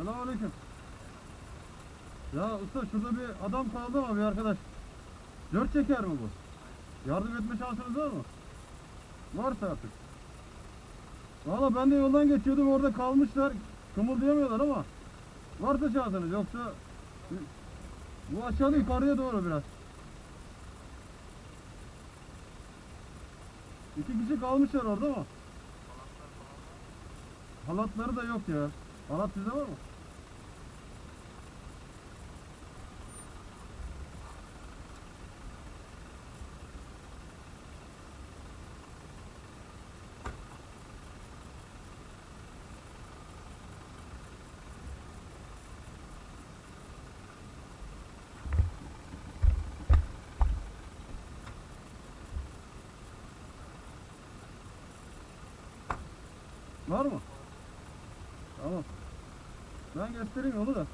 Selamünaleyküm. Ya usta şurada bir adam kaldı ama bir arkadaş. 4 çeker mi bu? Yardım etme şansınız var mı? Varsa artık. Valla ben de yoldan geçiyordum, orada kalmışlar. Kımıldayamıyorlar ama varsa şansınız, yoksa bu aşağıda yukarıya doğru biraz. 2 kişi kalmışlar orada ama halatları da yok ya. Halat sizde var mı? Var mı? Tamam. Ben göstereyim yolu da.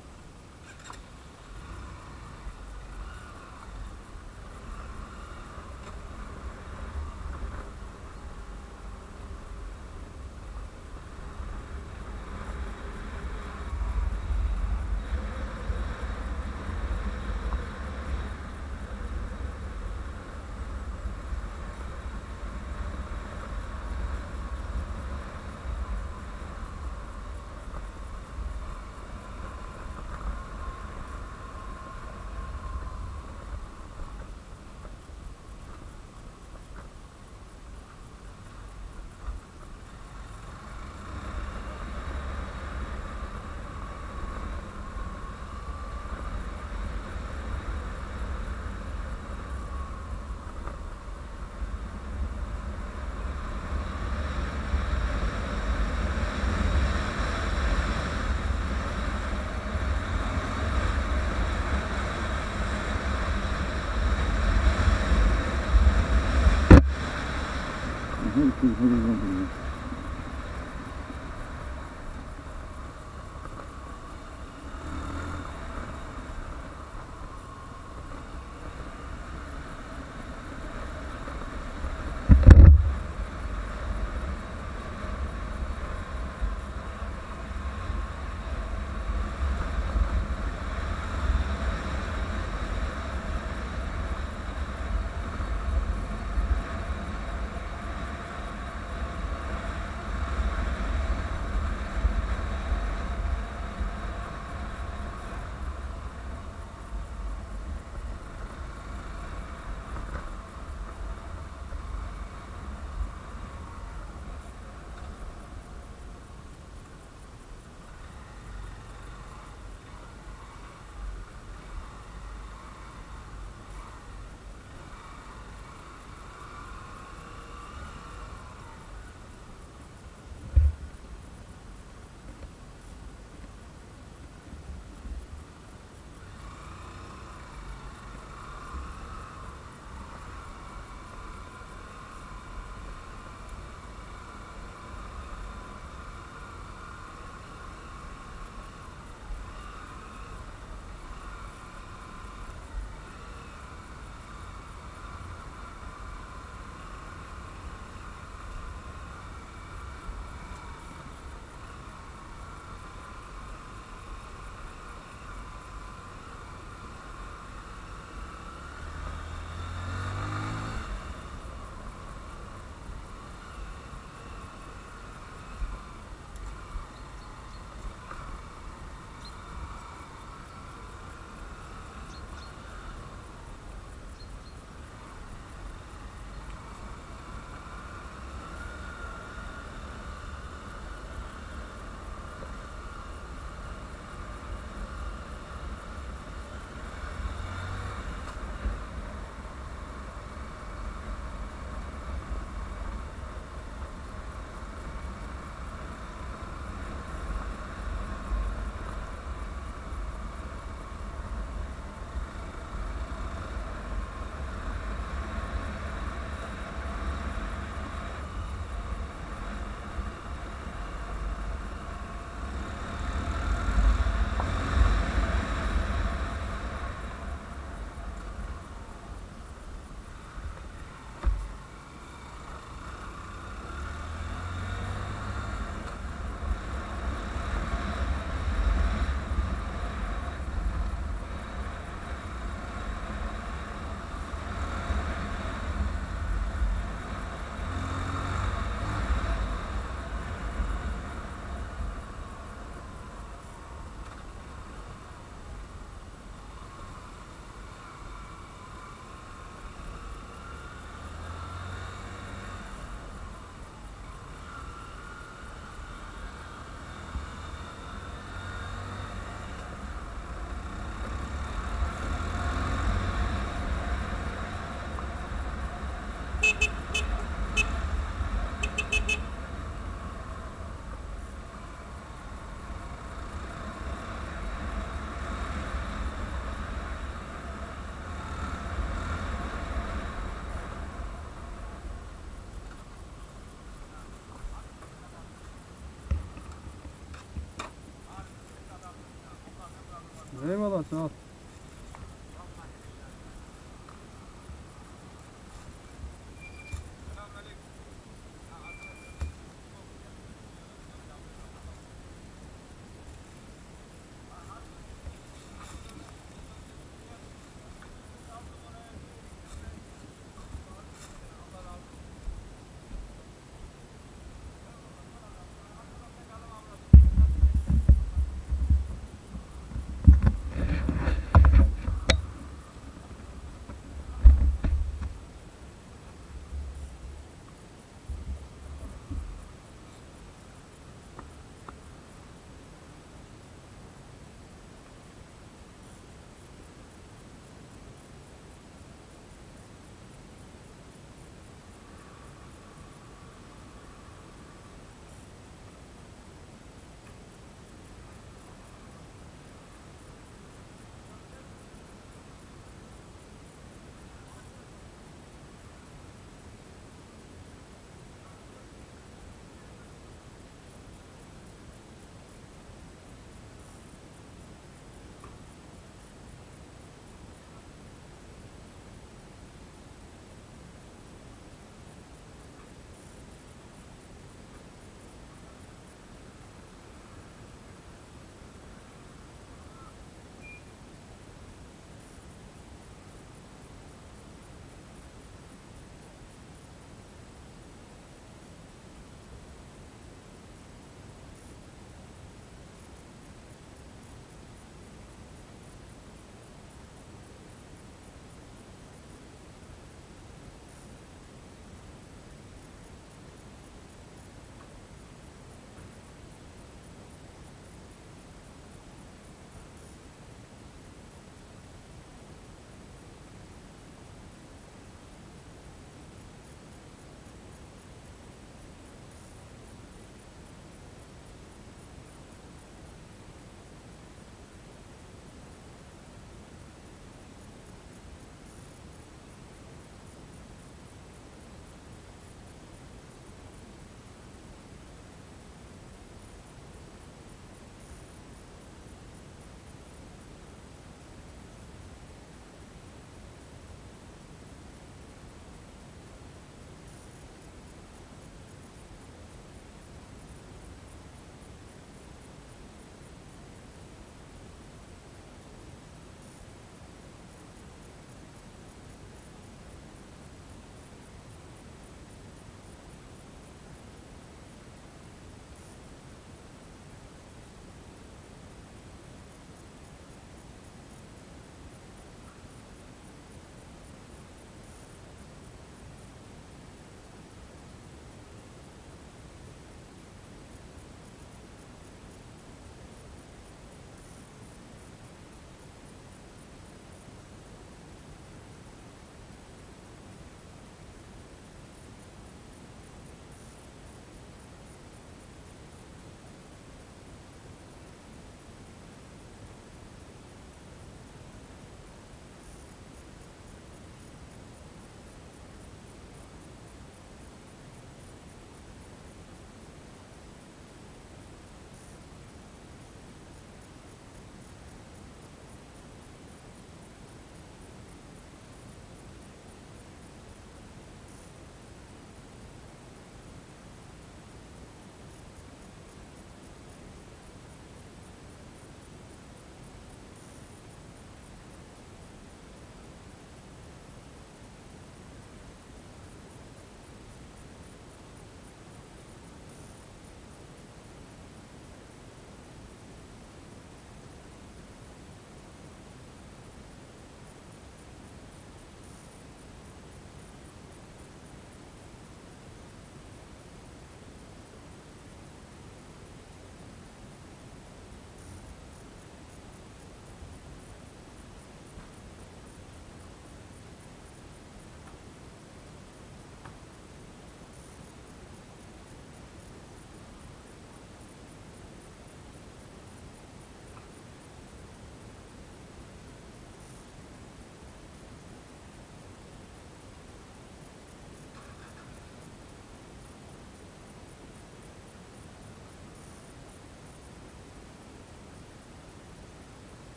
Eyvallah, sağ ol.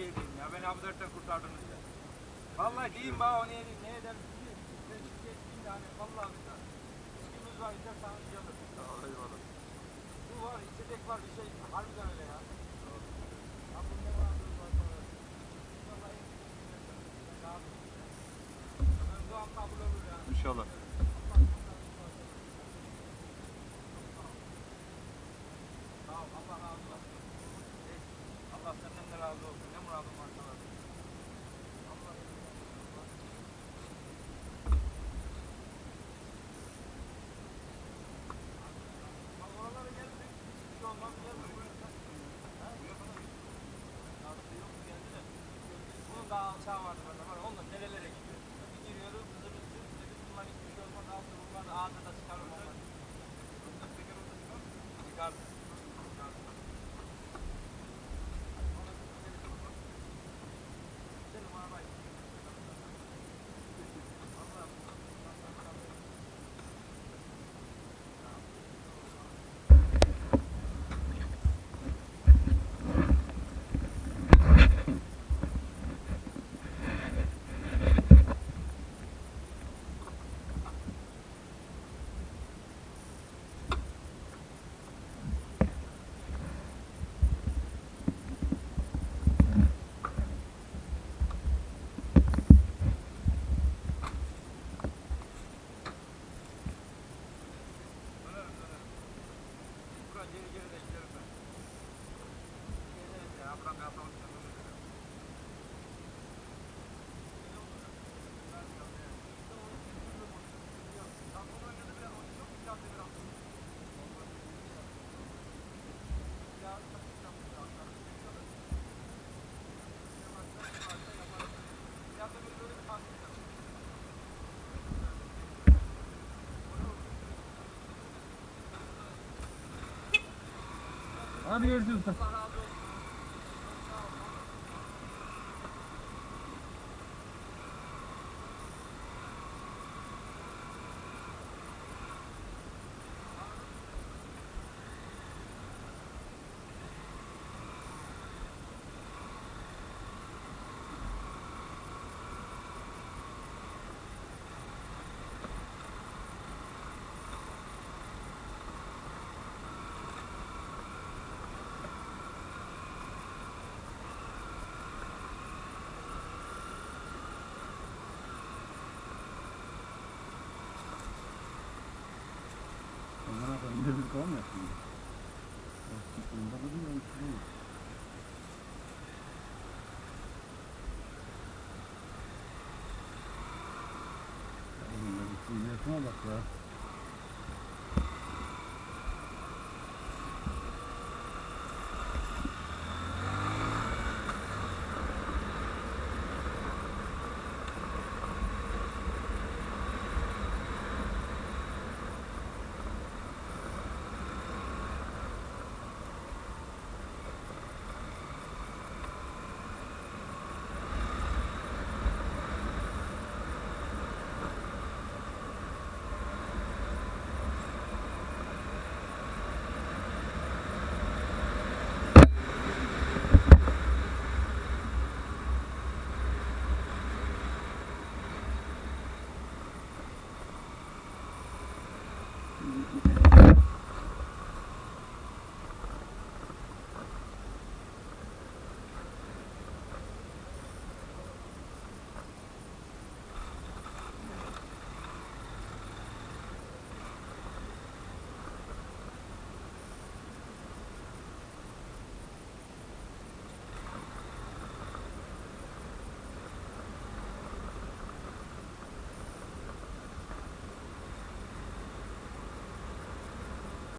şey diyeyim ya. Beni bu dertten kurtardınız ya. Vallahi diyeyim bana o ne eder? Ben şirket diyeyim de hani vallahi billahi. İşimiz var, içersanız iyi olur. Eyvallah. Bu var, içecek var, bir şey. Harbiden öyle ya. Ya bu ne var? Vallahi ne yapayım? Ben bu an kabul olur ya. İnşallah. Sağ ol, Allah razı olsun. Allah senden de razı olsun. Ne muradın varsa var. Allah bak oralara geldik. Bir şey olmaz. Gelme. Ha? Ya bir şey yok mu geldi de. Bunun daha alçağı vardı bende. Var. Onunla nerelere gidiyor? Bir giriyoruz. Hızımız yok. Dedik bunlar hiçbir şey olmaz. Altı bunlar da ağzına da çıkarım onlar. Bunlar teker orada çıkar mı? Çıkardı. Geri geri de giderim ben. Geliriz ya. Ablam yapalım. Hadi görüşürüz. Aman Allah'ım, bir de biz kovam ya şimdi. Bunda da değil, onun için değil. Oğlum, bir suyun yaşına bak ya.